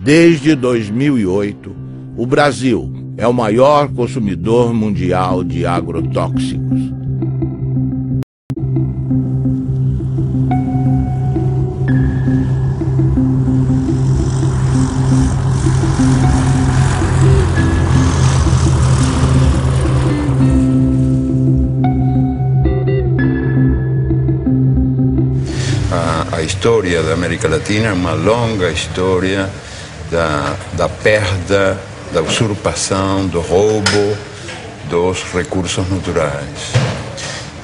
Desde 2008, o Brasil é o maior consumidor mundial de agrotóxicos. A história da América Latina é uma longa história da perda, da usurpação, do roubo dos recursos naturais.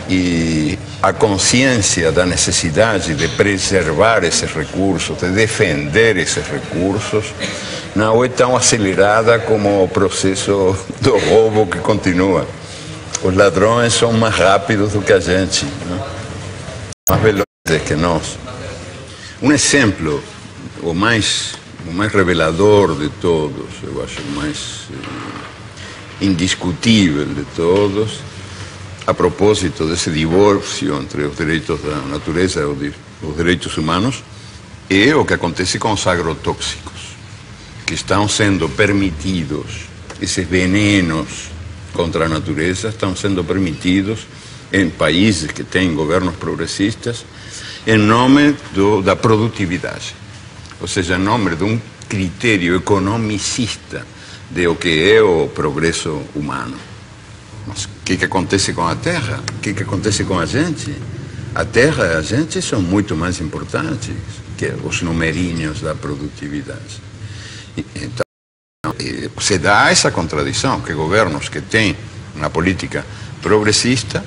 E a consciência da necessidade de preservar esses recursos, de defender esses recursos, não é tão acelerada como o processo do roubo que continua. Os ladrões são mais rápidos do que a gente, não? Mais velozes que nós. Um exemplo, o mais revelador de todos, eu acho o mais indiscutível de todos, a propósito desse divórcio entre os direitos da natureza e os direitos humanos, é o que acontece com os agrotóxicos, que estão sendo permitidos, esses venenos contra a natureza estão sendo permitidos em países que têm governos progressistas, em nome da produtividade, ou seja, em nome de um critério economicista de o que é o progresso humano. Mas o que acontece com a terra? O que acontece com a gente? A terra e a gente são muito mais importantes que os numerinhos da produtividade. Então, se dá essa contradição, que governos que têm uma política progressista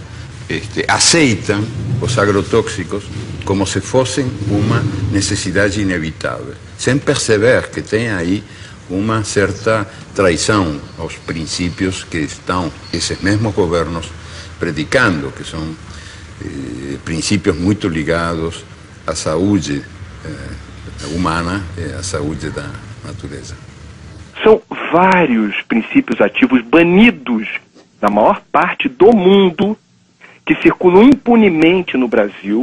aceitam os agrotóxicos como se fossem uma necessidade inevitável, sem perceber que tem aí uma certa traição aos princípios que estão esses mesmos governos predicando, que são princípios muito ligados à saúde humana e à saúde da natureza. São vários princípios ativos banidos na maior parte do mundo que circulam impunemente no Brasil,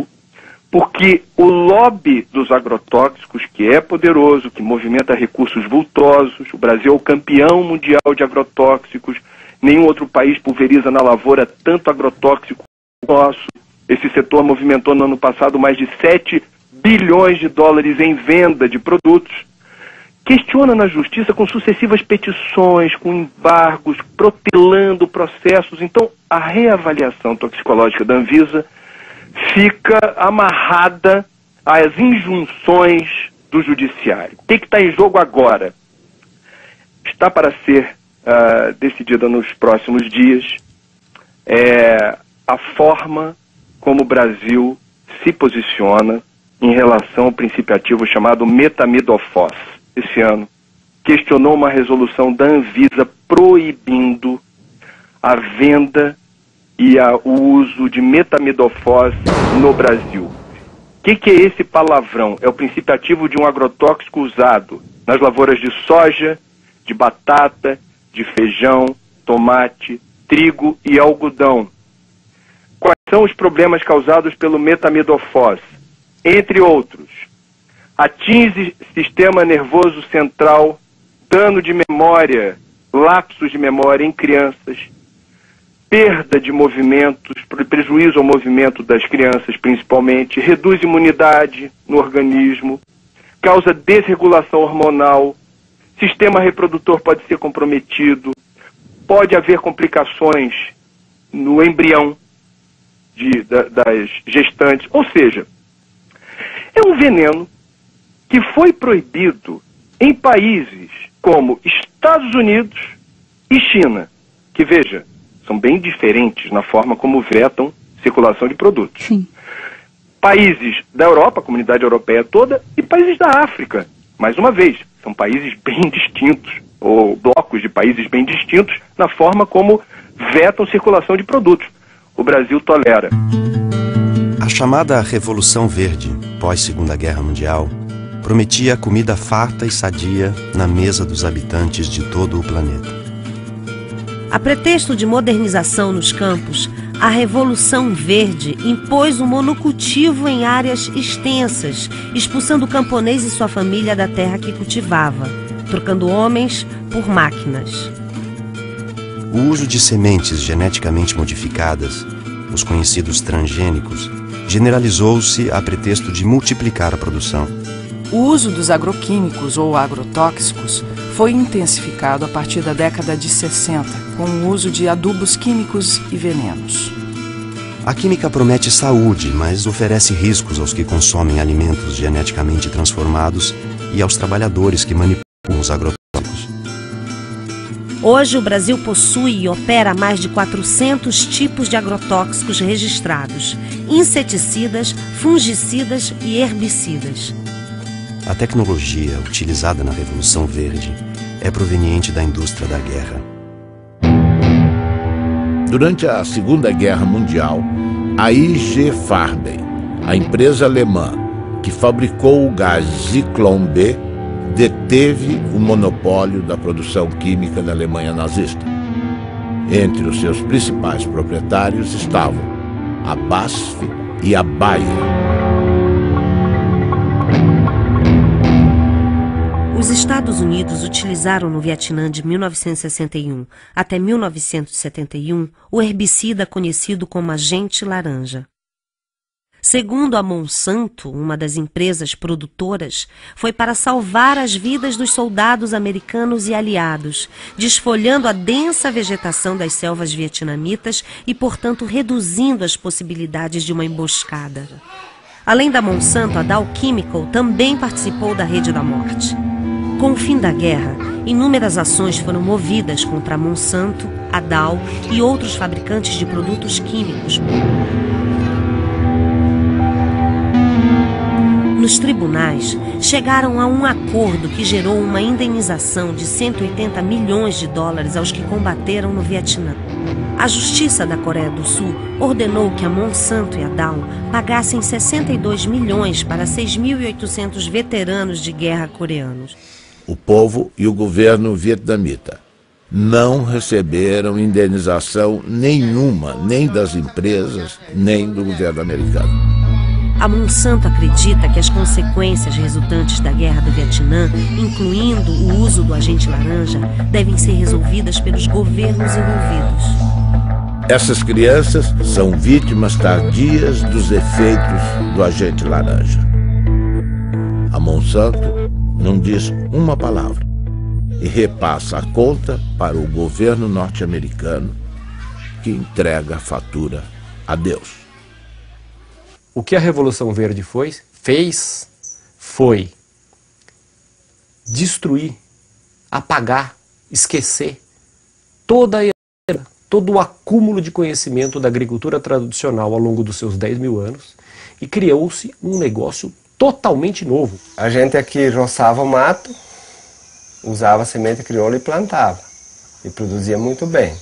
porque o lobby dos agrotóxicos, que é poderoso, que movimenta recursos vultosos, o Brasil é o campeão mundial de agrotóxicos, nenhum outro país pulveriza na lavoura tanto agrotóxico como o nosso. Esse setor movimentou no ano passado mais de 7 bilhões de dólares em venda de produtos. Questiona na justiça com sucessivas petições, com embargos, protelando processos. Então, a reavaliação toxicológica da Anvisa fica amarrada às injunções do judiciário. O que está em jogo agora? Está para ser decidida nos próximos dias a forma como o Brasil se posiciona em relação ao princípio ativo chamado metamidofos. Esse ano, questionou uma resolução da Anvisa proibindo a venda e o uso de metamidofos no Brasil. O que é esse palavrão? É o princípio ativo de um agrotóxico usado nas lavouras de soja, de batata, de feijão, tomate, trigo e algodão. Quais são os problemas causados pelo metamidofos? Entre outros, atinge sistema nervoso central, dano de memória, lapsos de memória em crianças, perda de movimentos, prejuízo ao movimento das crianças principalmente, reduz imunidade no organismo, causa desregulação hormonal, sistema reprodutor pode ser comprometido, pode haver complicações no embrião das gestantes, ou seja, é um veneno que foi proibido em países como Estados Unidos e China, que, veja, são bem diferentes na forma como vetam circulação de produtos. Sim. Países da Europa, a comunidade europeia toda, e países da África. Mais uma vez, são países bem distintos, ou blocos de países bem distintos, na forma como vetam circulação de produtos. O Brasil tolera. A chamada Revolução Verde, pós-Segunda Guerra Mundial, prometia comida farta e sadia na mesa dos habitantes de todo o planeta. A pretexto de modernização nos campos, a Revolução Verde impôs o monocultivo em áreas extensas, expulsando o camponês e sua família da terra que cultivava, trocando homens por máquinas. O uso de sementes geneticamente modificadas, os conhecidos transgênicos, generalizou-se a pretexto de multiplicar a produção. O uso dos agroquímicos ou agrotóxicos foi intensificado a partir da década de 60, com o uso de adubos químicos e venenos. A química promete saúde, mas oferece riscos aos que consomem alimentos geneticamente transformados e aos trabalhadores que manipulam os agrotóxicos. Hoje, o Brasil possui e opera mais de 400 tipos de agrotóxicos registrados, inseticidas, fungicidas e herbicidas. A tecnologia utilizada na Revolução Verde é proveniente da indústria da guerra. Durante a Segunda Guerra Mundial, a IG Farben, a empresa alemã que fabricou o gás Zyklon B, deteve o monopólio da produção química da Alemanha nazista. Entre os seus principais proprietários estavam a BASF e a Bayer. Os Estados Unidos utilizaram no Vietnã de 1961 até 1971 o herbicida conhecido como agente laranja. Segundo a Monsanto, uma das empresas produtoras, foi para salvar as vidas dos soldados americanos e aliados, desfolhando a densa vegetação das selvas vietnamitas e, portanto, reduzindo as possibilidades de uma emboscada. Além da Monsanto, a Dow Chemical também participou da Rede da Morte. Com o fim da guerra, inúmeras ações foram movidas contra a Monsanto, a Dow e outros fabricantes de produtos químicos. Nos tribunais, chegaram a um acordo que gerou uma indenização de 180 milhões de dólares aos que combateram no Vietnã. A Justiça da Coreia do Sul ordenou que a Monsanto e a Dow pagassem 62 milhões para 6.800 veteranos de guerra coreanos. O povo e o governo vietnamita não receberam indenização nenhuma, nem das empresas, nem do governo americano. A Monsanto acredita que as consequências resultantes da guerra do Vietnã, incluindo o uso do agente laranja, devem ser resolvidas pelos governos envolvidos. Essas crianças são vítimas tardias dos efeitos do agente laranja. A Monsanto não diz uma palavra e repassa a conta para o governo norte-americano, que entrega a fatura a Deus. O que a Revolução Verde fez foi destruir, apagar, esquecer todo o acúmulo de conhecimento da agricultura tradicional ao longo dos seus 10 mil anos e criou-se um negócio totalmente novo. A gente aqui roçava o mato, usava semente crioula e plantava. E produzia muito bem.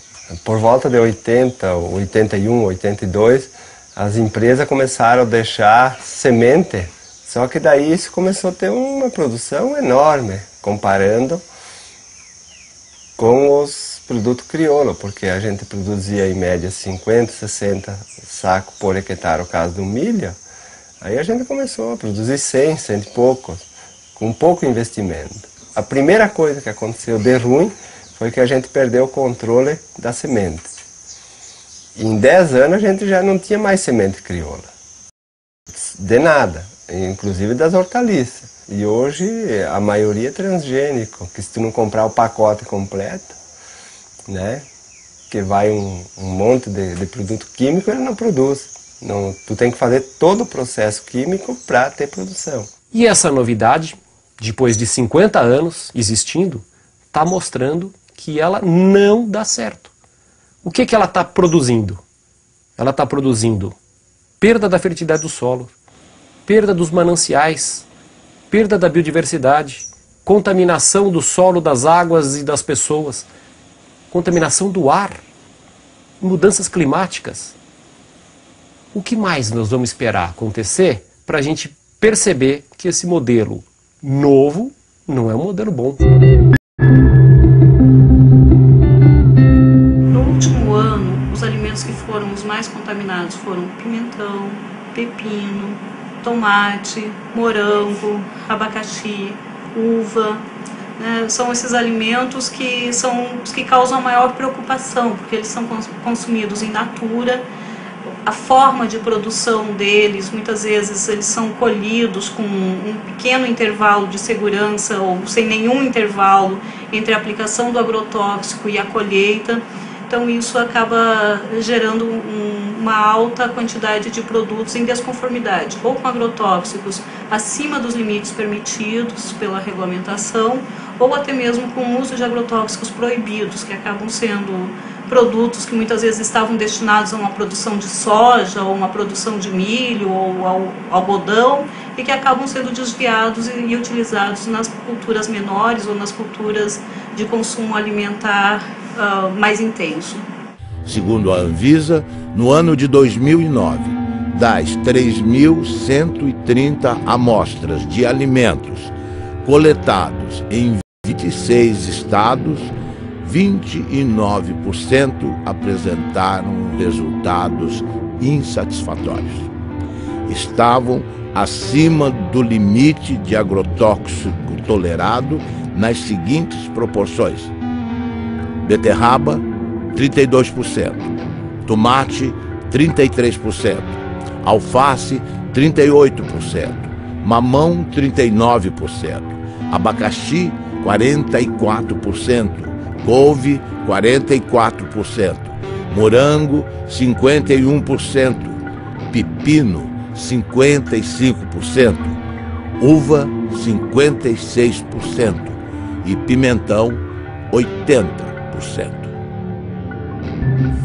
Por volta de 80, 81, 82, as empresas começaram a deixar semente, só que daí isso começou a ter uma produção enorme, comparando com os produtos crioulo, porque a gente produzia em média 50, 60 sacos por hectare, no caso do milho. Aí a gente começou a produzir 100 e poucos, com pouco investimento. A primeira coisa que aconteceu de ruim foi que a gente perdeu o controle da semente. E em 10 anos a gente já não tinha mais semente crioula. De nada, inclusive das hortaliças. E hoje a maioria é transgênico, que se tu não comprar o pacote completo, né, que vai um monte de produto químico, ele não produz. Não, tu tem que fazer todo o processo químico para ter produção. E essa novidade, depois de 50 anos existindo, está mostrando que ela não dá certo. O que ela está produzindo? Ela está produzindo perda da fertilidade do solo, perda dos mananciais, perda da biodiversidade, contaminação do solo, das águas e das pessoas, contaminação do ar, mudanças climáticas. O que mais nós vamos esperar acontecer para a gente perceber que esse modelo novo não é um modelo bom? alimentos que foram os mais contaminados foram pimentão, pepino, tomate, morango, abacaxi, uva. São esses alimentos que são os que causam maior preocupação, porque eles são consumidos in natura. A forma de produção deles, muitas vezes eles são colhidos com um pequeno intervalo de segurança ou sem nenhum intervalo entre a aplicação do agrotóxico e a colheita. Então isso acaba gerando uma alta quantidade de produtos em desconformidade, ou com agrotóxicos acima dos limites permitidos pela regulamentação, ou até mesmo com o uso de agrotóxicos proibidos, que acabam sendo produtos que muitas vezes estavam destinados a uma produção de soja, ou uma produção de milho, ou ao algodão, e que acabam sendo desviados e utilizados nas culturas menores ou nas culturas de consumo alimentar mais intenso. Segundo a Anvisa, no ano de 2009, das 3.130 amostras de alimentos coletados em 26 estados, 29% apresentaram resultados insatisfatórios. Estavam acima do limite de agrotóxico tolerado nas seguintes proporções: beterraba, 32%, tomate, 33%, alface, 38%, mamão, 39%, abacaxi, 44%, couve, 44%, morango, 51%, pepino, 55%, uva, 56% e pimentão, 80%.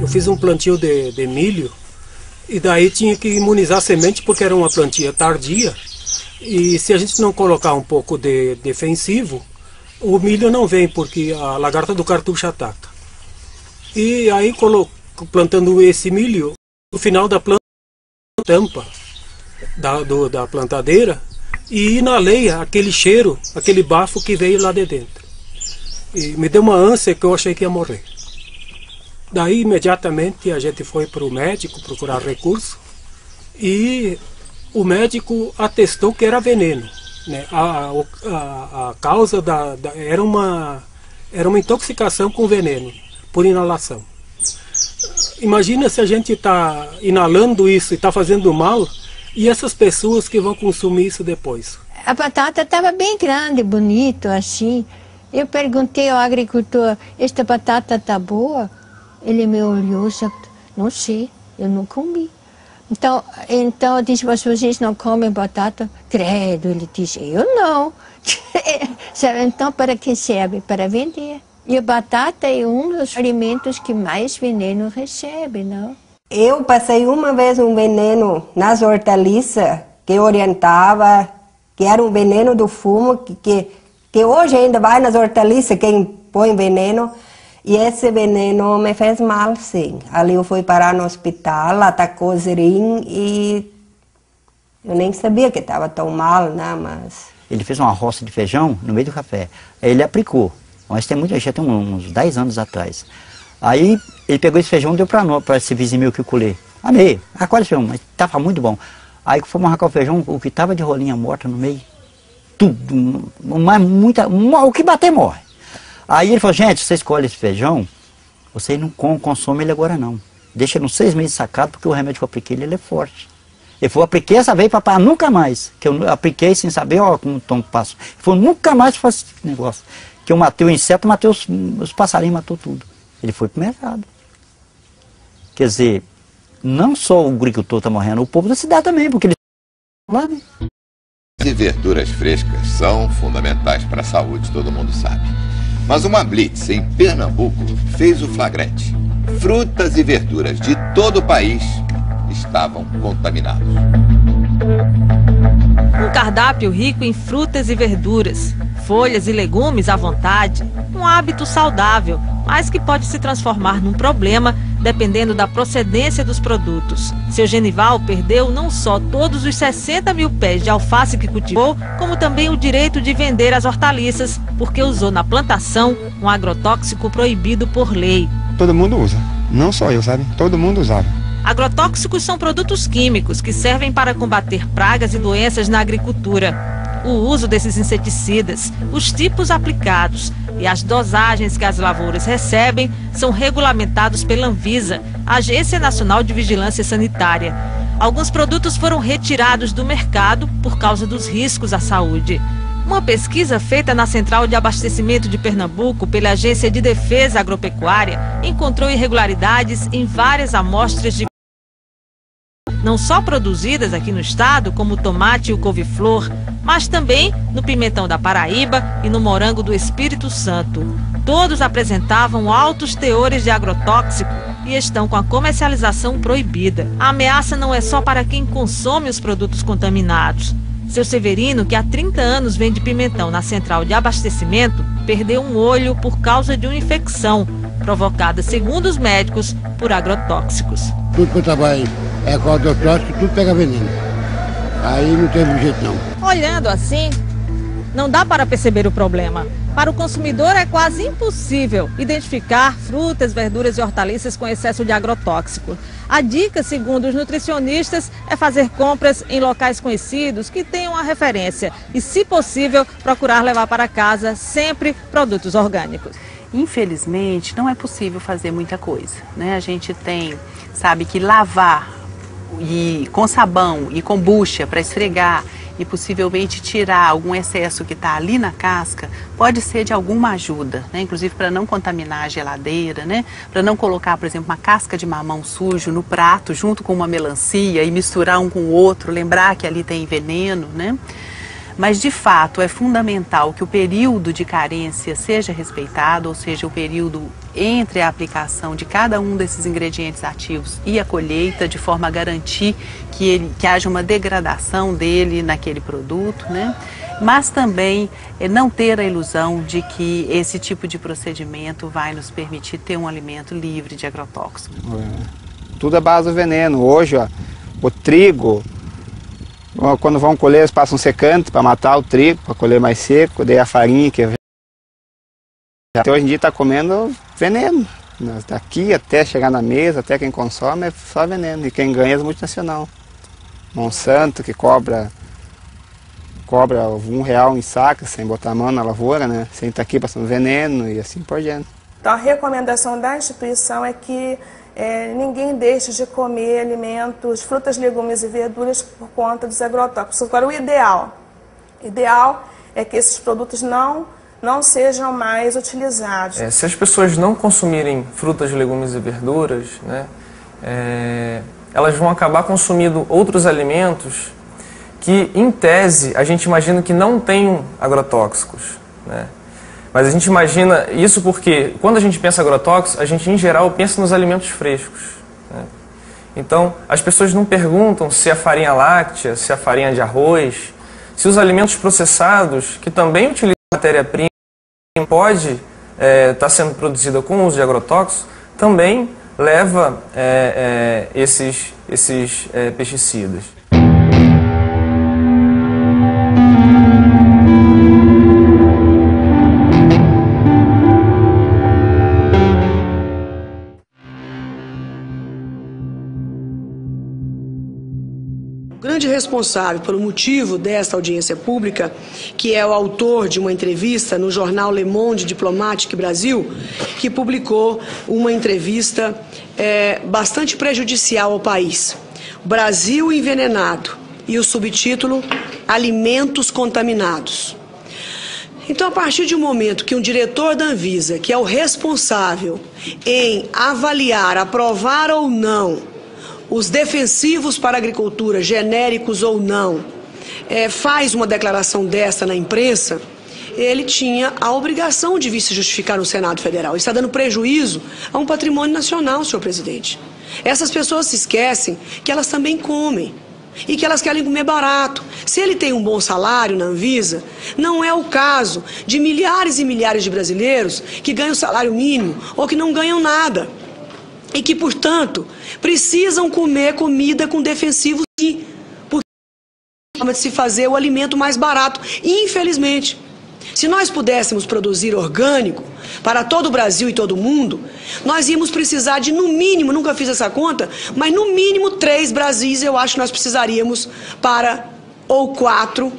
Eu fiz um plantio de milho e daí tinha que imunizar a semente porque era uma plantia tardia. E se a gente não colocar um pouco de defensivo, o milho não vem porque a lagarta do cartucho ataca. E aí plantando esse milho, no final da planta, tampa da plantadeira e inalei aquele cheiro, aquele bafo que veio lá de dentro. E me deu uma ânsia que eu achei que ia morrer. Daí imediatamente a gente foi para o médico procurar recurso e o médico atestou que era veneno, né? A causa era uma intoxicação com veneno por inalação. Imagina se a gente está inalando isso e está fazendo mal, e essas pessoas que vão consumir isso depois. A batata estava bem grande, bonito, assim. Eu perguntei ao agricultor, esta batata está boa? Ele me olhou e disse, não sei, eu não comi. Então eu disse, vocês não comem batata? Credo, ele disse, eu não. Então para que serve? Para vender. E a batata é um dos alimentos que mais veneno recebe, não? Eu passei uma vez um veneno nas hortaliças que orientava, que era um veneno do fumo, que hoje ainda vai nas hortaliças quem põe veneno. E esse veneno me fez mal, sim. Ali eu fui parar no hospital, atacou o zerim e eu nem sabia que estava tão mal, né, mas... Ele fez uma roça de feijão no meio do café. Aí ele aplicou. Mas tem muito, já tem uns 10 anos atrás. Aí ele pegou esse feijão e deu para esse vizinho meu que eu colhei. Amei, quase feijão, mas estava muito bom. Aí fomos arrancar o feijão, o que estava de rolinha morta no meio, tudo, mas o que bater morre. Aí ele falou, gente, você escolhe esse feijão, você não consome ele agora não. Deixa ele uns 6 meses sacado, porque o remédio que eu apliquei ele é forte. Ele falou, apliquei essa vez para nunca mais. Que eu apliquei sem saber, ó, como o tom passa. Ele falou, nunca mais faço esse negócio. Que eu matei o inseto, matei os passarinhos, matou tudo. Ele foi pro mercado. Quer dizer, não só o agricultor está morrendo, o povo da cidade também, porque ele... E verduras frescas são fundamentais para a saúde, todo mundo sabe. Mas uma blitz em Pernambuco fez o flagrante. Frutas e verduras de todo o país estavam contaminados. Um cardápio rico em frutas e verduras, folhas e legumes à vontade, um hábito saudável, mas que pode se transformar num problema dependendo da procedência dos produtos. Seu Genival perdeu não só todos os 60 mil pés de alface que cultivou, como também o direito de vender as hortaliças, porque usou na plantação um agrotóxico proibido por lei. Todo mundo usa. Não só eu, sabe? Todo mundo usava. Agrotóxicos são produtos químicos que servem para combater pragas e doenças na agricultura. O uso desses inseticidas, os tipos aplicados e as dosagens que as lavouras recebem são regulamentados pela Anvisa, Agência Nacional de Vigilância Sanitária. Alguns produtos foram retirados do mercado por causa dos riscos à saúde. Uma pesquisa feita na Central de Abastecimento de Pernambuco pela Agência de Defesa Agropecuária encontrou irregularidades em várias amostras de não só produzidas aqui no estado, como o tomate e o couve-flor, mas também no pimentão da Paraíba e no morango do Espírito Santo. Todos apresentavam altos teores de agrotóxico e estão com a comercialização proibida. A ameaça não é só para quem consome os produtos contaminados. Seu Severino, que há 30 anos vende pimentão na Central de Abastecimento, perdeu um olho por causa de uma infecção provocada, segundo os médicos, por agrotóxicos. Tudo que eu trabalho é com agrotóxico, tudo pega veneno. Aí não teve jeito não. Olhando assim, não dá para perceber o problema. Para o consumidor é quase impossível identificar frutas, verduras e hortaliças com excesso de agrotóxico. A dica, segundo os nutricionistas, é fazer compras em locais conhecidos que tenham a referência e, se possível, procurar levar para casa sempre produtos orgânicos. Infelizmente, não é possível fazer muita coisa, né? A gente sabe que lavar com sabão e com bucha para esfregar e possivelmente tirar algum excesso que está ali na casca pode ser de alguma ajuda, né? Inclusive para não contaminar a geladeira, né? Para não colocar, por exemplo, uma casca de mamão sujo no prato junto com uma melancia e misturar um com o outro, lembrar que ali tem veneno, né? Mas, de fato, é fundamental que o período de carência seja respeitado, ou seja, o período entre a aplicação de cada um desses ingredientes ativos e a colheita, de forma a garantir que haja uma degradação dele naquele produto, né? Mas também não ter a ilusão de que esse tipo de procedimento vai nos permitir ter um alimento livre de agrotóxicos. Tudo é base do veneno. Hoje, ó, o trigo... Quando vão colher, eles passam um secante para matar o trigo, para colher mais seco, daí a farinha que até hoje em dia está comendo veneno. Daqui até chegar na mesa, até quem consome é só veneno. E quem ganha é as multinacionais. Monsanto, que cobra R$1 em saca, sem botar a mão na lavoura, né? Sem estar aqui passando veneno e assim por diante. Então a recomendação da instituição é que ninguém deixe de comer alimentos, frutas, legumes e verduras por conta dos agrotóxicos. Agora, o ideal é que esses produtos não sejam mais utilizados. Se as pessoas não consumirem frutas, legumes e verduras, né, elas vão acabar consumindo outros alimentos que, em tese, a gente imagina que não tenham agrotóxicos, né? Mas a gente imagina isso porque, quando a gente pensa em agrotóxicos, a gente, em geral, pensa nos alimentos frescos, né? Então, as pessoas não perguntam se a farinha láctea, se a farinha de arroz, se os alimentos processados, que também utilizam matéria-prima, pode estar sendo produzida com o uso de agrotóxicos, também leva esses pesticidas. O grande responsável pelo motivo desta audiência pública, que é o autor de uma entrevista no jornal Le Monde Diplomatique Brasil, que publicou uma entrevista bastante prejudicial ao país. Brasil envenenado, e o subtítulo Alimentos contaminados. Então, a partir de um momento que um diretor da Anvisa, que é o responsável em avaliar, aprovar ou não os defensivos para a agricultura, genéricos ou não, faz uma declaração dessa na imprensa, ele tinha a obrigação de vir se justificar no Senado Federal. Está dando prejuízo a um patrimônio nacional, senhor presidente. Essas pessoas se esquecem que elas também comem e que elas querem comer barato. Se ele tem um bom salário na Anvisa, não é o caso de milhares e milhares de brasileiros que ganham salário mínimo ou que não ganham nada. E que, portanto, precisam comer comida com defensivos porque é a forma de se fazer o alimento mais barato. Infelizmente, se nós pudéssemos produzir orgânico, para todo o Brasil e todo o mundo, nós íamos precisar de, no mínimo, nunca fiz essa conta, mas no mínimo 3 Brasis eu acho que nós precisaríamos ou 4,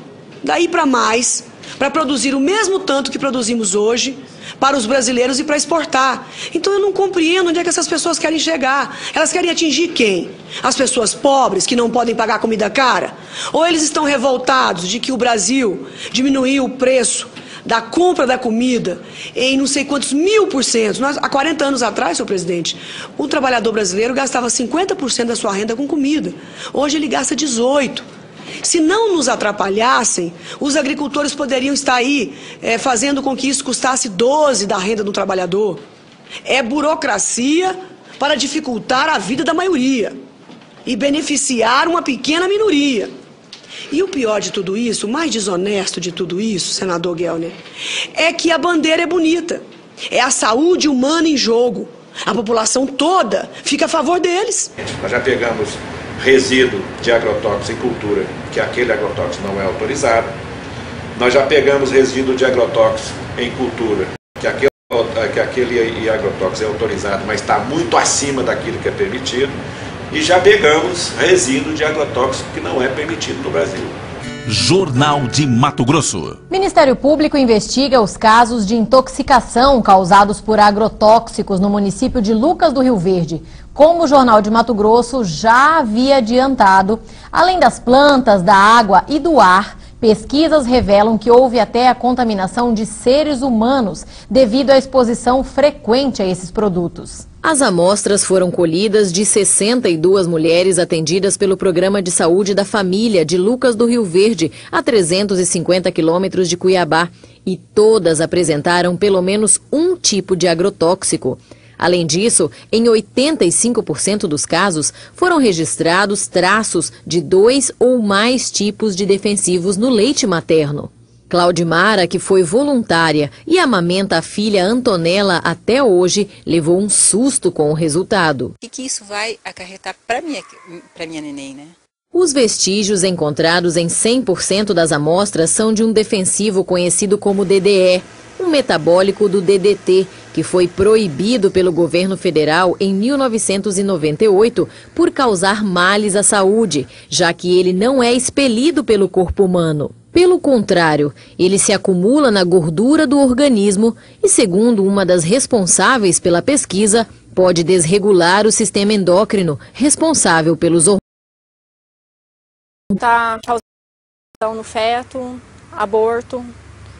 daí para mais, para produzir o mesmo tanto que produzimos hoje para os brasileiros e para exportar. Então eu não compreendo onde é que essas pessoas querem chegar. Elas querem atingir quem? As pessoas pobres que não podem pagar comida cara? Ou eles estão revoltados de que o Brasil diminuiu o preço da compra da comida em não sei quantos 1000%. Há 40 anos atrás, senhor presidente, o trabalhador brasileiro gastava 50% da sua renda com comida. Hoje ele gasta 18%. Se não nos atrapalhassem, os agricultores poderiam estar aí fazendo com que isso custasse 12% da renda do trabalhador. É burocracia para dificultar a vida da maioria e beneficiar uma pequena minoria. E o pior de tudo isso, o mais desonesto de tudo isso, senador Gelner, é que a bandeira é bonita. É a saúde humana em jogo. A população toda fica a favor deles. Nós já pegamos resíduo de agrotóxico em cultura, que aquele agrotóxico não é autorizado. Nós já pegamos resíduo de agrotóxico em cultura, que aquele agrotóxico é autorizado, mas está muito acima daquilo que é permitido. E já pegamos resíduo de agrotóxico que não é permitido no Brasil. Jornal de Mato Grosso. Ministério Público investiga os casos de intoxicação causados por agrotóxicos no município de Lucas do Rio Verde. Como o Jornal de Mato Grosso já havia adiantado, além das plantas, da água e do ar, pesquisas revelam que houve até a contaminação de seres humanos devido à exposição frequente a esses produtos. As amostras foram colhidas de 62 mulheres atendidas pelo Programa de Saúde da Família de Lucas do Rio Verde, a 350 quilômetros de Cuiabá, e todas apresentaram pelo menos um tipo de agrotóxico. Além disso, em 85% dos casos, foram registrados traços de 2 ou mais tipos de defensivos no leite materno. Claudimara, que foi voluntária e amamenta a filha Antonella até hoje, levou um susto com o resultado. O que isso vai acarretar para minha neném, né? Os vestígios encontrados em 100% das amostras são de um defensivo conhecido como DDE, um metabólico do DDT, que foi proibido pelo governo federal em 1998 por causar males à saúde, já que ele não é expelido pelo corpo humano. Pelo contrário, ele se acumula na gordura do organismo e, segundo uma das responsáveis pela pesquisa, pode desregular o sistema endócrino, responsável pelos hormônios. Está causando no feto, aborto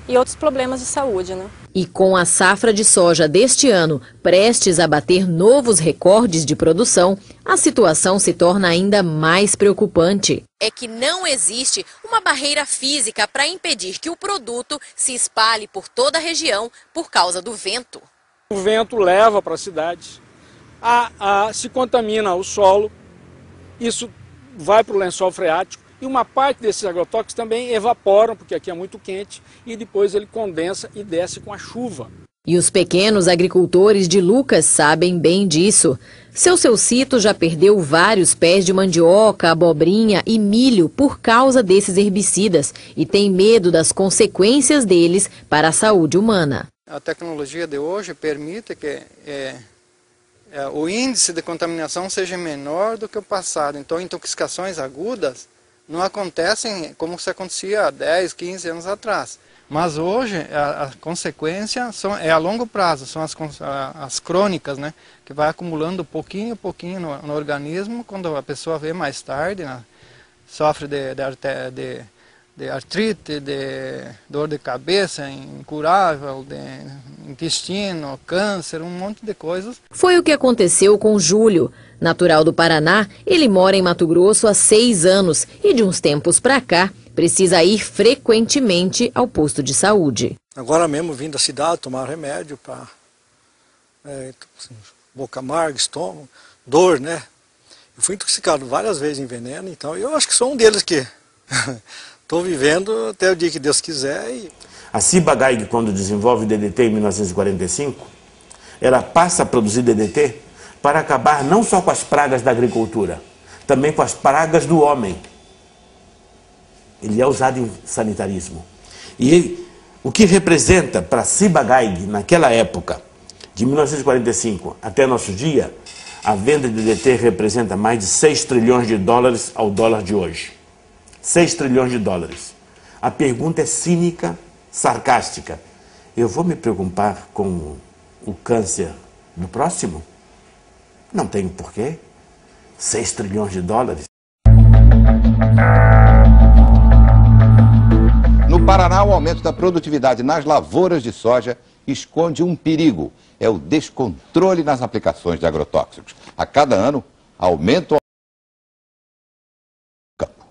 e outros problemas de saúde, né? E com a safra de soja deste ano prestes a bater novos recordes de produção, a situação se torna ainda mais preocupante. É que não existe uma barreira física para impedir que o produto se espalhe por toda a região por causa do vento. O vento leva para a cidade, se contamina o solo, isso vai para o lençol freático. E uma parte desses agrotóxicos também evaporam, porque aqui é muito quente, e depois ele condensa e desce com a chuva. E os pequenos agricultores de Lucas sabem bem disso. Seu Cito já perdeu vários pés de mandioca, abobrinha e milho por causa desses herbicidas e tem medo das consequências deles para a saúde humana. A tecnologia de hoje permite que o índice de contaminação seja menor do que o passado. Então, intoxicações agudas não acontecem como se acontecia há 10, 15 anos atrás. Mas hoje a consequência é a longo prazo, são as crônicas, né, que vai acumulando pouquinho a pouquinho no organismo. Quando a pessoa vê mais tarde, né, sofre de artrite, de dor de cabeça incurável, de intestino, câncer, um monte de coisas. Foi o que aconteceu com Júlio. Natural do Paraná, ele mora em Mato Grosso há 6 anos e de uns tempos para cá precisa ir frequentemente ao posto de saúde. Agora mesmo vim da cidade tomar remédio para boca amarga, estômago, dor, né? Eu fui intoxicado várias vezes em veneno, então eu acho que sou um deles que estou vivendo até o dia que Deus quiser. A Ciba-Geigy, quando desenvolve o DDT em 1945, ela passa a produzir DDT para acabar não só com as pragas da agricultura, também com as pragas do homem. Ele é usado em sanitarismo. E O que representa para Ciba-Geigy, naquela época, de 1945 até nosso dia, a venda de DDT representa mais de 6 trilhões de dólares ao dólar de hoje. 6 trilhões de dólares. A pergunta é cínica, sarcástica. Eu vou me preocupar com o câncer do próximo? Não tenho porquê. 6 trilhões de dólares. No Paraná, o aumento da produtividade nas lavouras de soja esconde um perigo. É o descontrole nas aplicações de agrotóxicos. A cada ano, aumenta o campo.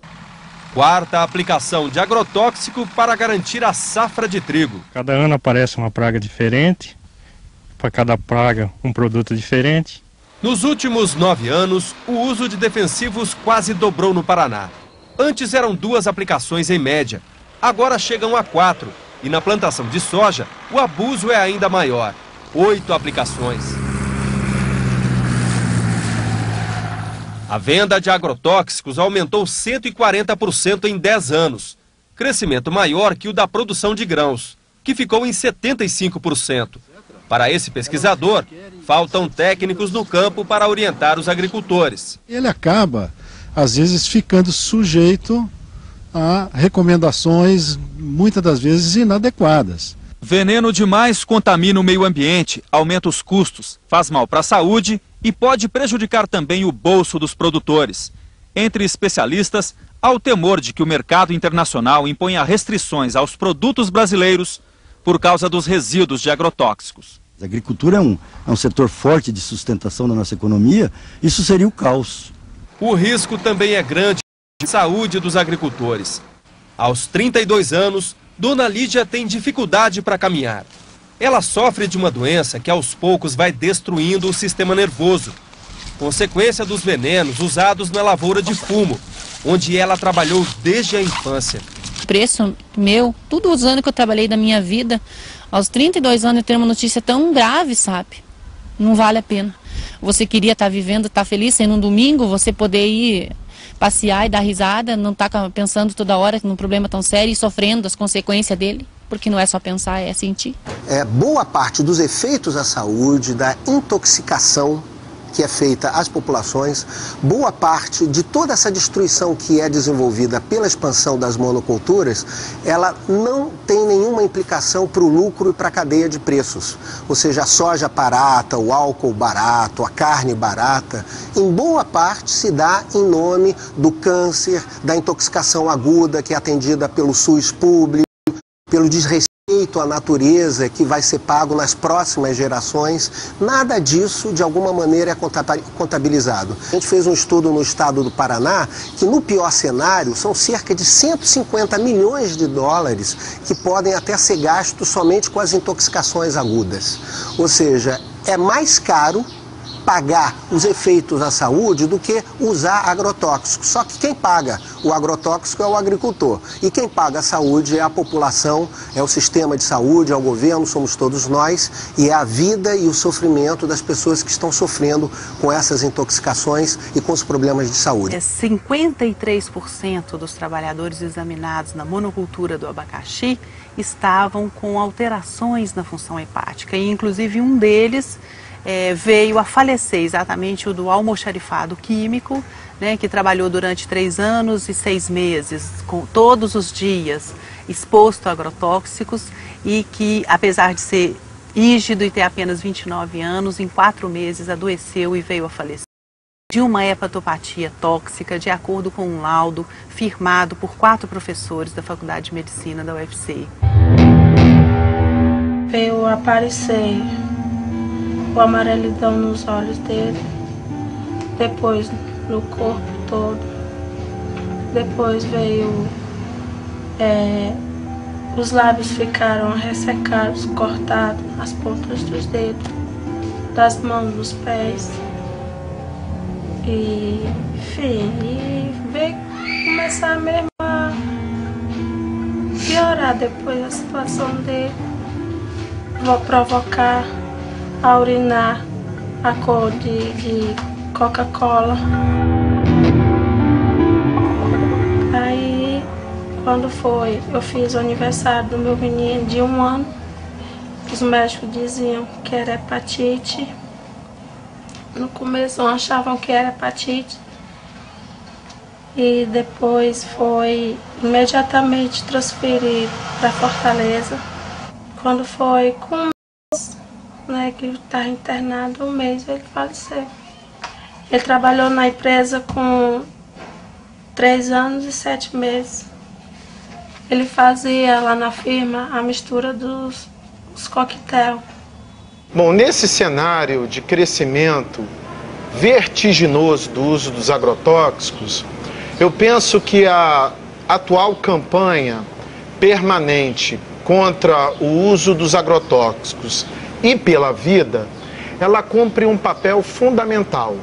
Quarta aplicação de agrotóxico para garantir a safra de trigo. Cada ano aparece uma praga diferente. Para cada praga, um produto diferente. Nos últimos 9 anos, o uso de defensivos quase dobrou no Paraná. Antes eram 2 aplicações em média. Agora chegam a 4. E na plantação de soja, o abuso é ainda maior. 8 aplicações. A venda de agrotóxicos aumentou 140% em 10 anos. Crescimento maior que o da produção de grãos, que ficou em 75%. Para esse pesquisador, faltam técnicos no campo para orientar os agricultores. Ele acaba, às vezes, ficando sujeito a recomendações, muitas das vezes, inadequadas. Veneno demais contamina o meio ambiente, aumenta os custos, faz mal para a saúde e pode prejudicar também o bolso dos produtores. Entre especialistas, há o temor de que o mercado internacional imponha restrições aos produtos brasileiros por causa dos resíduos de agrotóxicos. A agricultura é um setor forte de sustentação da nossa economia, isso seria o caos. O risco também é grande para a saúde dos agricultores. Aos 32 anos, Dona Lídia tem dificuldade para caminhar. Ela sofre de uma doença que aos poucos vai destruindo o sistema nervoso, consequência dos venenos usados na lavoura de fumo, onde ela trabalhou desde a infância. Preço meu, tudo os anos que eu trabalhei da minha vida, aos 32 anos eu ter uma notícia tão grave, sabe? Não vale a pena. Você queria estar vivendo, estar feliz, sendo um domingo, você poder ir passear e dar risada, não estar pensando toda hora num problema tão sério e sofrendo as consequências dele, porque não é só pensar, é sentir. Boa parte dos efeitos à saúde, da intoxicação que é feita às populações, boa parte de toda essa destruição que é desenvolvida pela expansão das monoculturas, ela não tem nenhuma implicação para o lucro e para a cadeia de preços. Ou seja, a soja barata, o álcool barato, a carne barata, em boa parte se dá em nome do câncer, da intoxicação aguda que é atendida pelo SUS público, pelo desrespeito à natureza que vai ser pago nas próximas gerações. Nada disso, de alguma maneira, é contabilizado. A gente fez um estudo no estado do Paraná que, no pior cenário, são cerca de 150 milhões de dólares que podem até ser gastos somente com as intoxicações agudas. Ou seja, é mais caro pagar os efeitos à saúde do que usar agrotóxicos. Só que quem paga o agrotóxico é o agricultor. E quem paga a saúde é a população, é o sistema de saúde, é o governo, somos todos nós. E é a vida e o sofrimento das pessoas que estão sofrendo com essas intoxicações e com os problemas de saúde. 53% dos trabalhadores examinados na monocultura do abacaxi estavam com alterações na função hepática. E inclusive um deles veio a falecer, exatamente o do almoxarifado químico, né, que trabalhou durante 3 anos e 6 meses, todos os dias exposto a agrotóxicos e que, apesar de ser rígido e ter apenas 29 anos, em 4 meses adoeceu e veio a falecer de uma hepatopatia tóxica, de acordo com um laudo firmado por 4 professores da Faculdade de Medicina da UFC. Veio aparecer o amarelidão nos olhos dele, depois no corpo todo, depois veio, os lábios ficaram ressecados, cortados, as pontas dos dedos, das mãos, dos pés, e enfim, veio começar mesmo a piorar depois a situação dele, vou provocar a urinar a cor de Coca-Cola. Aí Quando eu fiz o aniversário do meu menino de 1 ano, os médicos diziam que era hepatite. No começo achavam que era hepatite. E depois foi imediatamente transferido para Fortaleza. Quando foi com um mês, né, que ele estava internado, 1 mês ele faleceu. Ele trabalhou na empresa com 3 anos e 7 meses. Ele fazia lá na firma a mistura dos coquetéis. Bom, nesse cenário de crescimento vertiginoso do uso dos agrotóxicos, eu penso que a atual campanha permanente contra o uso dos agrotóxicos e pela vida, ela cumpre um papel fundamental,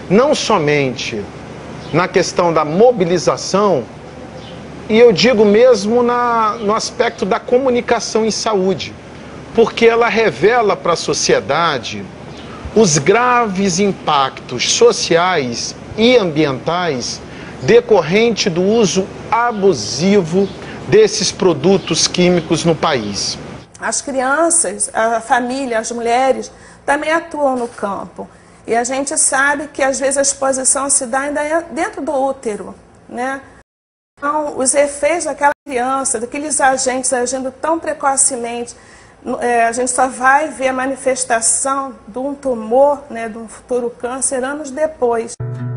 não somente na questão da mobilização, e eu digo mesmo no aspecto da comunicação em saúde, porque ela revela para a sociedade os graves impactos sociais e ambientais decorrente do uso abusivo desses produtos químicos no país. As crianças, a família, as mulheres também atuam no campo. E a gente sabe que às vezes a exposição se dá ainda dentro do útero, né? Então, os efeitos daquela criança, daqueles agentes agindo tão precocemente, a gente só vai ver a manifestação de um tumor, né, de um futuro câncer, anos depois.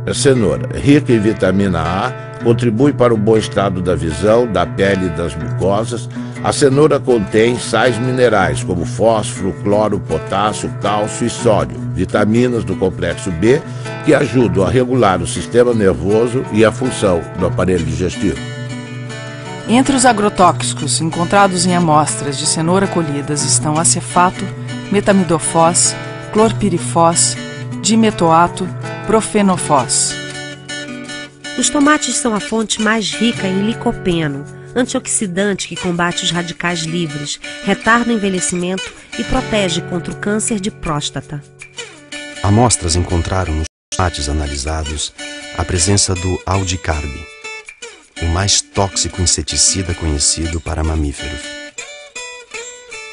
A cenoura, rica em vitamina A, contribui para o bom estado da visão, da pele e das mucosas. A cenoura contém sais minerais como fósforo, cloro, potássio, cálcio e sódio, vitaminas do complexo B, que ajudam a regular o sistema nervoso e a função do aparelho digestivo. Entre os agrotóxicos encontrados em amostras de cenoura colhidas estão acefato, metamidofós, clorpirifós, dimetoato, profenofós. Os tomates são a fonte mais rica em licopeno, antioxidante que combate os radicais livres, retarda o envelhecimento e protege contra o câncer de próstata. Amostras encontraram nos tomates analisados a presença do aldicarb, o mais tóxico inseticida conhecido para mamíferos.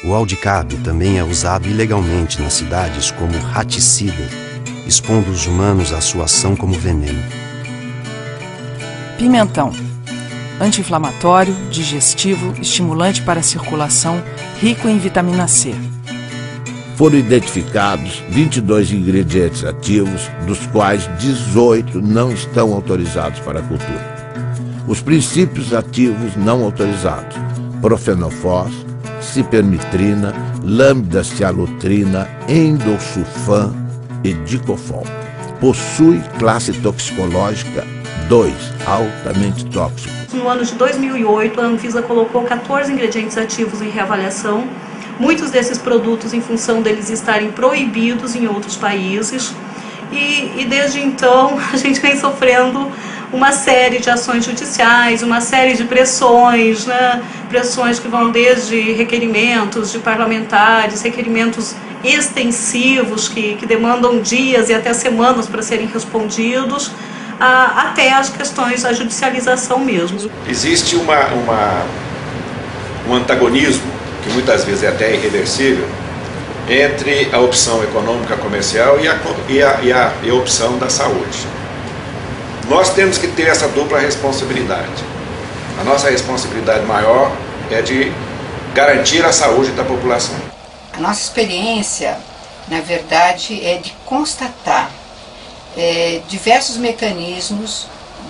O aldicarb também é usado ilegalmente nas cidades como raticida, expondo os humanos à sua ação como veneno. Pimentão. Anti-inflamatório, digestivo, estimulante para a circulação, rico em vitamina C. Foram identificados 22 ingredientes ativos, dos quais 18 não estão autorizados para a cultura. Os princípios ativos não autorizados: profenofós, cipermitrina, lambda-cialutrina, endosulfan e dicofol. Possui classe toxicológica 2, altamente tóxico. No ano de 2008, a Anvisa colocou 14 ingredientes ativos em reavaliação. Muitos desses produtos, em função deles estarem proibidos em outros países. E desde então, a gente vem sofrendo uma série de ações judiciais, uma série de pressões, né? Pressões que vão desde requerimentos de parlamentares, requerimentos extensivos que demandam dias e até semanas para serem respondidos, até as questões da judicialização mesmo. Existe um antagonismo, que muitas vezes é até irreversível, entre a opção econômica comercial e a opção da saúde. Nós temos que ter essa dupla responsabilidade. A nossa responsabilidade maior é de garantir a saúde da população. A nossa experiência, na verdade, é de constatar diversos mecanismos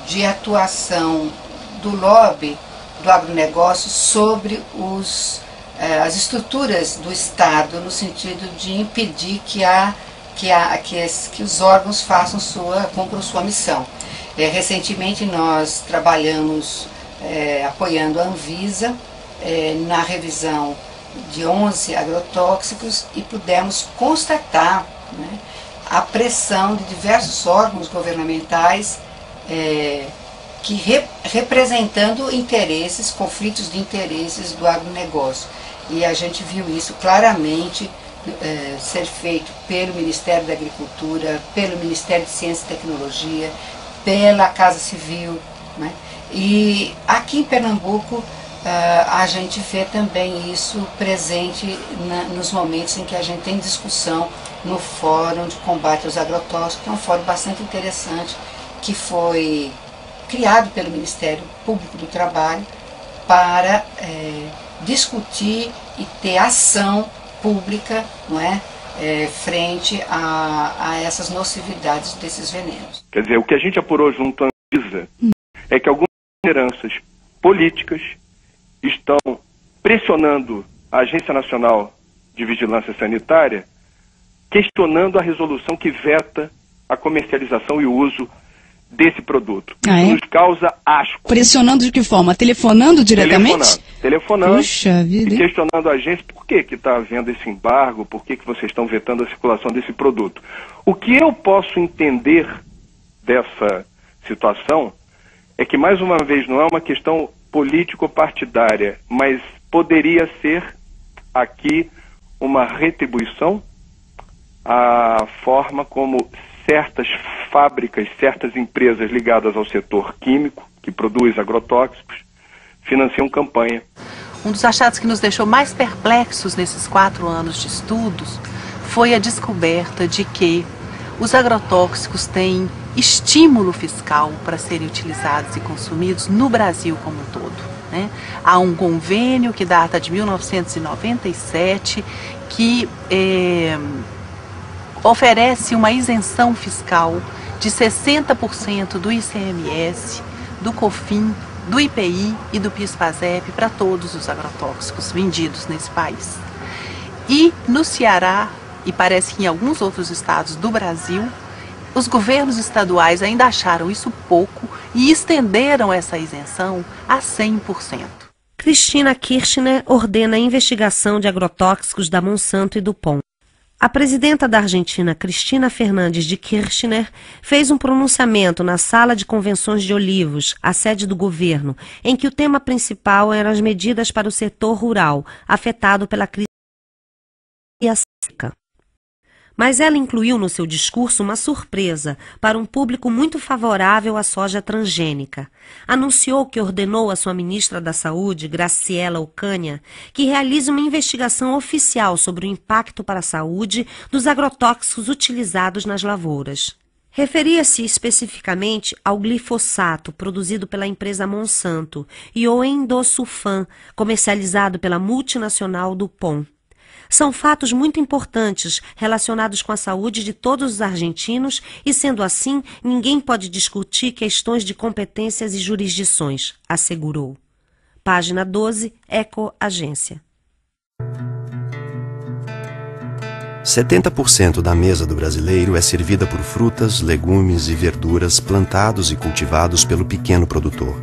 de atuação do lobby do agronegócio sobre as estruturas do Estado, no sentido de impedir que os órgãos cumpram sua missão. Recentemente nós trabalhamos apoiando a Anvisa na revisão de 11 agrotóxicos e pudemos constatar, né, a pressão de diversos órgãos governamentais representando interesses, conflitos de interesses do agronegócio. E a gente viu isso claramente ser feito pelo Ministério da Agricultura, pelo Ministério de Ciência e Tecnologia, pela Casa Civil, né? E aqui em Pernambuco a gente vê também isso presente nos momentos em que a gente tem discussão no Fórum de Combate aos Agrotóxicos, que é um fórum bastante interessante, que foi criado pelo Ministério Público do Trabalho para discutir e ter ação pública, não é, frente a essas nocividades desses venenos. Quer dizer, o que a gente apurou junto à Anvisa é que algumas lideranças políticas estão pressionando a Agência Nacional de Vigilância Sanitária, questionando a resolução que veta a comercialização e o uso desse produto. Isso nos causa asco. Pressionando de que forma? Telefonando diretamente? Telefonando Puxa vida, e questionando a agência por que está havendo esse embargo, por que vocês estão vetando a circulação desse produto. O que eu posso entender dessa situação é que, mais uma vez, não é uma questão político-partidária, mas poderia ser aqui uma retribuição à forma como certas fábricas, certas empresas ligadas ao setor químico, que produz agrotóxicos, financiam campanha. Um dos achados que nos deixou mais perplexos nesses 4 anos de estudos foi a descoberta de que os agrotóxicos têm estímulo fiscal para serem utilizados e consumidos no Brasil como um todo, né? Há um convênio que data de 1997 que oferece uma isenção fiscal de 60% do ICMS, do COFIN, do IPI e do PIS/PASEP para todos os agrotóxicos vendidos nesse país. E no Ceará, e parece que em alguns outros estados do Brasil, os governos estaduais ainda acharam isso pouco e estenderam essa isenção a 100%. Cristina Kirchner ordena a investigação de agrotóxicos da Monsanto e do POM. A presidenta da Argentina, Cristina Fernandes de Kirchner, fez um pronunciamento na Sala de Convenções de Olivos, a sede do governo, em que o tema principal eram as medidas para o setor rural, afetado pela crise e a seca. Mas ela incluiu no seu discurso uma surpresa para um público muito favorável à soja transgênica. Anunciou que ordenou à sua ministra da Saúde, Graciela Ocaña, que realize uma investigação oficial sobre o impacto para a saúde dos agrotóxicos utilizados nas lavouras. Referia-se especificamente ao glifosato, produzido pela empresa Monsanto, e ao endosulfan, comercializado pela multinacional do POM. São fatos muito importantes relacionados com a saúde de todos os argentinos e, sendo assim, ninguém pode discutir questões de competências e jurisdições, assegurou. Página 12, Eco Agência. 70% da mesa do brasileiro é servida por frutas, legumes e verduras plantados e cultivados pelo pequeno produtor,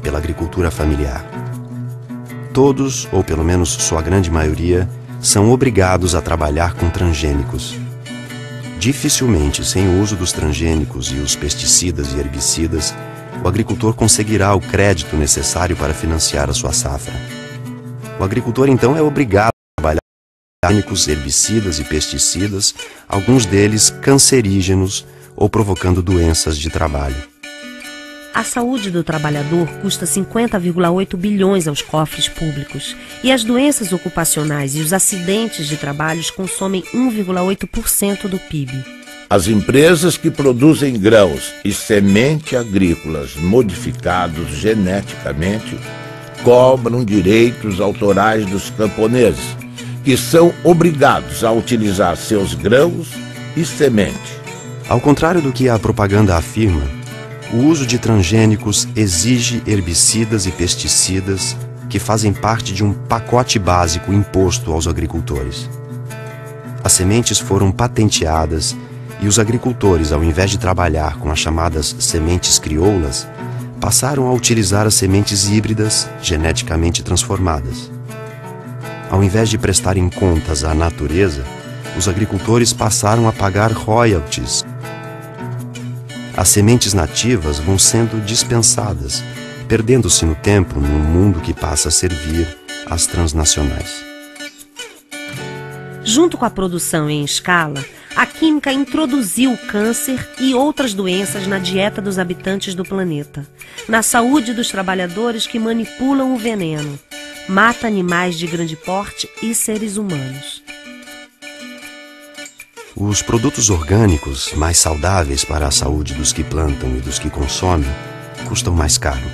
pela agricultura familiar. Todos, ou pelo menos sua grande maioria, são obrigados a trabalhar com transgênicos. Dificilmente, sem o uso dos transgênicos e os pesticidas e herbicidas, o agricultor conseguirá o crédito necessário para financiar a sua safra. O agricultor, então, é obrigado a trabalhar com transgênicos, herbicidas e pesticidas, alguns deles cancerígenos ou provocando doenças de trabalho. A saúde do trabalhador custa 50,8 bilhões aos cofres públicos e as doenças ocupacionais e os acidentes de trabalho consomem 1,8% do PIB. As empresas que produzem grãos e semente agrícolas modificados geneticamente cobram direitos autorais dos camponeses, que são obrigados a utilizar seus grãos e semente. Ao contrário do que a propaganda afirma, o uso de transgênicos exige herbicidas e pesticidas que fazem parte de um pacote básico imposto aos agricultores. As sementes foram patenteadas e os agricultores, ao invés de trabalhar com as chamadas sementes crioulas, passaram a utilizar as sementes híbridas geneticamente transformadas. Ao invés de prestarem contas à natureza, os agricultores passaram a pagar royalties. As sementes nativas vão sendo dispensadas, perdendo-se no tempo num mundo que passa a servir às transnacionais. Junto com a produção em escala, a química introduziu o câncer e outras doenças na dieta dos habitantes do planeta. na saúde dos trabalhadores que manipulam o veneno. Mata animais de grande porte e seres humanos. Os produtos orgânicos, mais saudáveis para a saúde dos que plantam e dos que consomem, custam mais caro.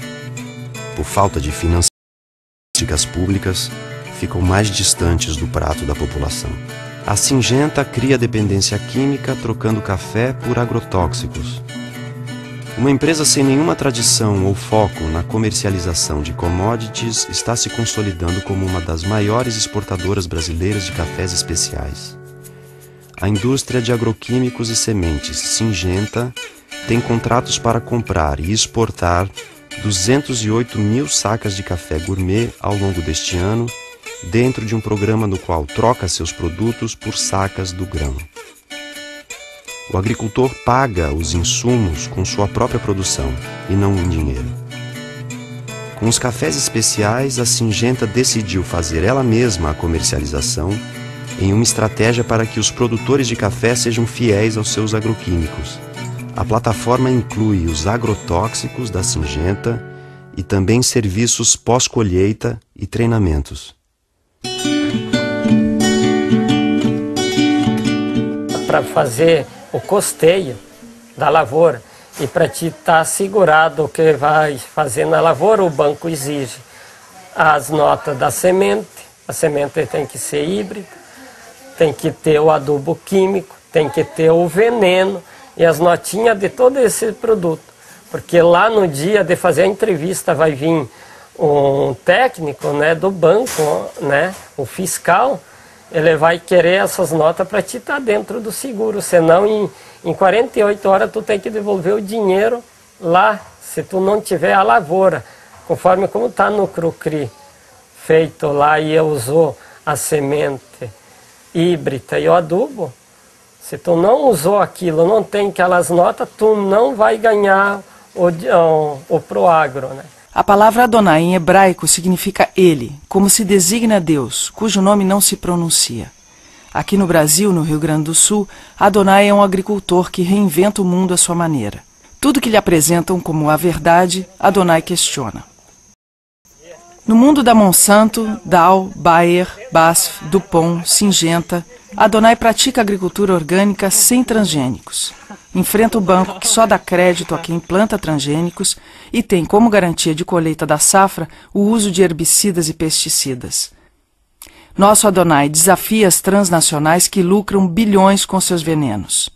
Por falta de financiamento, políticas públicas ficam mais distantes do prato da população. A Syngenta cria dependência química trocando café por agrotóxicos. Uma empresa sem nenhuma tradição ou foco na comercialização de commodities está se consolidando como uma das maiores exportadoras brasileiras de cafés especiais. A indústria de agroquímicos e sementes, Syngenta, tem contratos para comprar e exportar 208 mil sacas de café gourmet ao longo deste ano, dentro de um programa no qual troca seus produtos por sacas do grão. O agricultor paga os insumos com sua própria produção e não em dinheiro. Com os cafés especiais, a Syngenta decidiu fazer ela mesma a comercialização em uma estratégia para que os produtores de café sejam fiéis aos seus agroquímicos. A plataforma inclui os agrotóxicos da Syngenta e também serviços pós-colheita e treinamentos. Para fazer o custeio da lavoura e para te estar assegurado o que vai fazer na lavoura, o banco exige as notas da semente. A semente tem que ser híbrida, tem que ter o adubo químico, tem que ter o veneno e as notinhas de todo esse produto. Porque lá no dia de fazer a entrevista vai vir um técnico, né, do banco, né, o fiscal, ele vai querer essas notas para te estar dentro do seguro, senão em 48 horas tu tem que devolver o dinheiro lá, se tu não tiver a lavoura, conforme como está no Crucri, feito lá e usou a semente híbrida e o adubo, se tu não usou aquilo, não tem aquelas notas, tu não vai ganhar o Proagro, né? A palavra Adonai em hebraico significa ele, como se designa Deus, cujo nome não se pronuncia. Aqui no Brasil, no Rio Grande do Sul, Adonai é um agricultor que reinventa o mundo à sua maneira. Tudo que lhe apresentam como a verdade, Adonai questiona. No mundo da Monsanto, Dow, Bayer, BASF, DuPont, Syngenta, Adonai pratica agricultura orgânica sem transgênicos. Enfrenta o banco que só dá crédito a quem planta transgênicos e tem como garantia de colheita da safra o uso de herbicidas e pesticidas. Nosso Adonai desafia as transnacionais que lucram bilhões com seus venenos.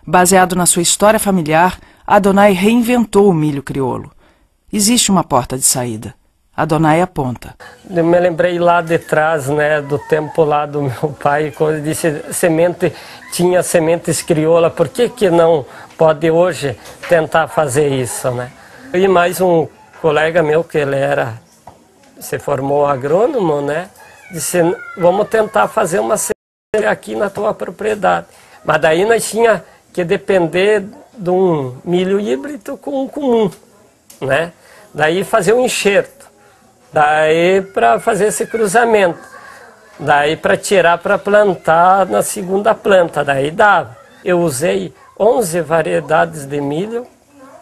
Baseado na sua história familiar, Adonai reinventou o milho crioulo. Existe uma porta de saída. Adonai aponta. Eu me lembrei lá de trás, né, do tempo lá do meu pai, quando ele disse tinha sementes crioula, por que não pode hoje tentar fazer isso, né? E mais um colega meu, que ele se formou agrônomo, né, disse, vamos tentar fazer uma semente aqui na tua propriedade. Mas daí nós tinha que depender de um milho híbrido com um comum, né? Daí fazer um enxerto. Daí para fazer esse cruzamento, daí para tirar para plantar na segunda planta, daí dava. Eu usei 11 variedades de milho,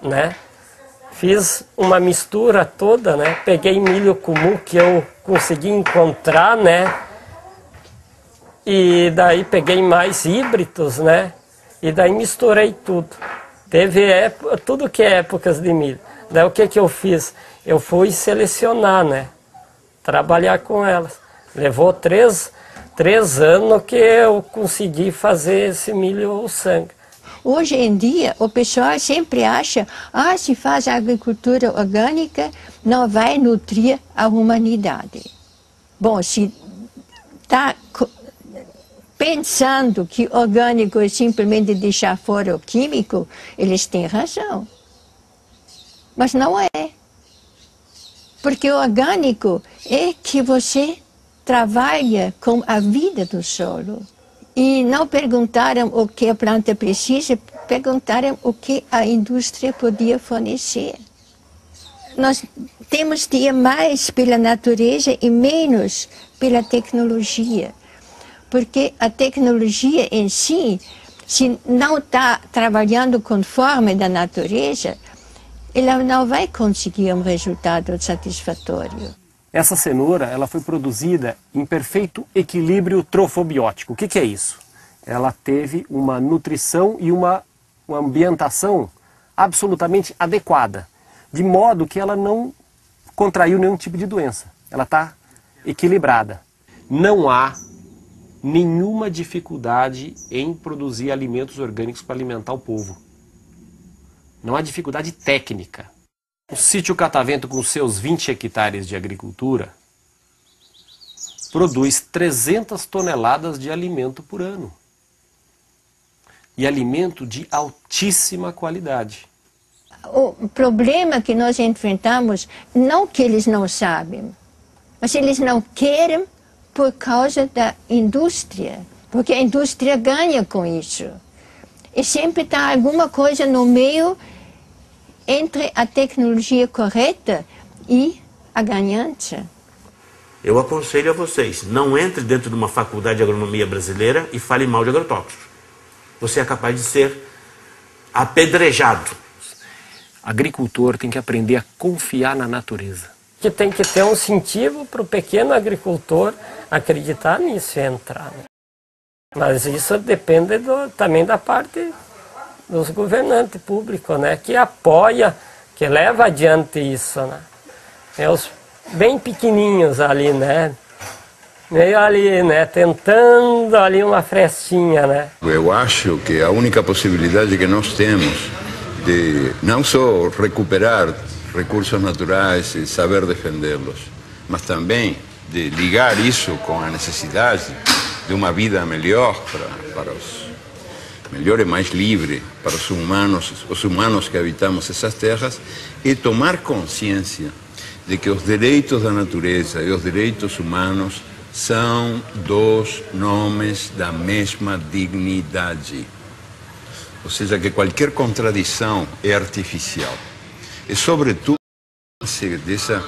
né? Fiz uma mistura toda, né? Peguei milho comum que eu consegui encontrar, né? E daí peguei mais híbridos, né? E daí misturei tudo. Teve tudo que é épocas de milho. Daí o que eu fiz? Eu fui selecionar, né? Trabalhar com elas. Levou três anos que eu consegui fazer esse milho sangue. Hoje em dia, o pessoal sempre acha, se faz agricultura orgânica, não vai nutrir a humanidade. Bom, se está pensando que orgânico é simplesmente deixar fora o químico, eles têm razão. Mas não é. Porque o orgânico é que você trabalha com a vida do solo. E não perguntaram o que a planta precisa, perguntaram o que a indústria podia fornecer. Nós temos de ir mais pela natureza e menos pela tecnologia. Porque a tecnologia em si, se não está trabalhando conforme da natureza, ela não vai conseguir um resultado satisfatório. Essa cenoura, ela foi produzida em perfeito equilíbrio trofobiótico. O que é isso? Ela teve uma nutrição e uma ambientação absolutamente adequada, de modo que ela não contraiu nenhum tipo de doença. Ela está equilibrada. Não há nenhuma dificuldade em produzir alimentos orgânicos para alimentar o povo. Não há dificuldade técnica. O sítio Catavento, com seus 20 hectares de agricultura, produz 300 toneladas de alimento por ano. E alimento de altíssima qualidade. O problema que nós enfrentamos, não que eles não sabem, mas eles não querem por causa da indústria, porque a indústria ganha com isso. E sempre está alguma coisa no meio entre a tecnologia correta e a ganância. Eu aconselho a vocês, não entre dentro de uma faculdade de agronomia brasileira e fale mal de agrotóxicos. Você é capaz de ser apedrejado. Agricultor tem que aprender a confiar na natureza. Que tem que ter um incentivo para o pequeno agricultor acreditar nisso e entrar. Né? Mas isso depende também da parte dos governantes públicos, né? Que apoia, que leva adiante isso. Né? É os bem pequenininhos ali, né? Meio ali, né? Tentando ali uma frestinha, né? Eu acho que a única possibilidade que nós temos de não só recuperar recursos naturais e saber defendê-los, mas também de ligar isso com a necessidade de uma vida melhor para os melhor e mais livre para os humanos que habitamos essas terras, e tomar consciência de que os direitos da natureza e os direitos humanos são dois nomes da mesma dignidade. Ou seja, que qualquer contradição é artificial. E, sobretudo, dessa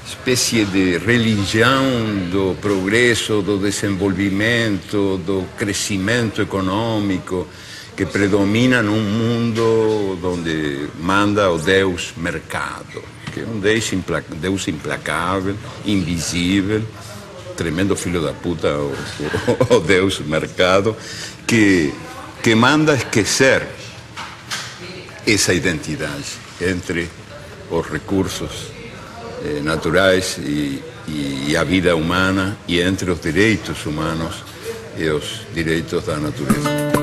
espécie de religião do progresso, do desenvolvimento, do crescimento econômico que predomina num mundo onde manda o Deus mercado, que é um Deus implacável, invisível, tremendo filho da puta, o Deus mercado, que manda esquecer essa identidade entre os recursos naturais e a vida humana, e entre os direitos humanos e os direitos da natureza.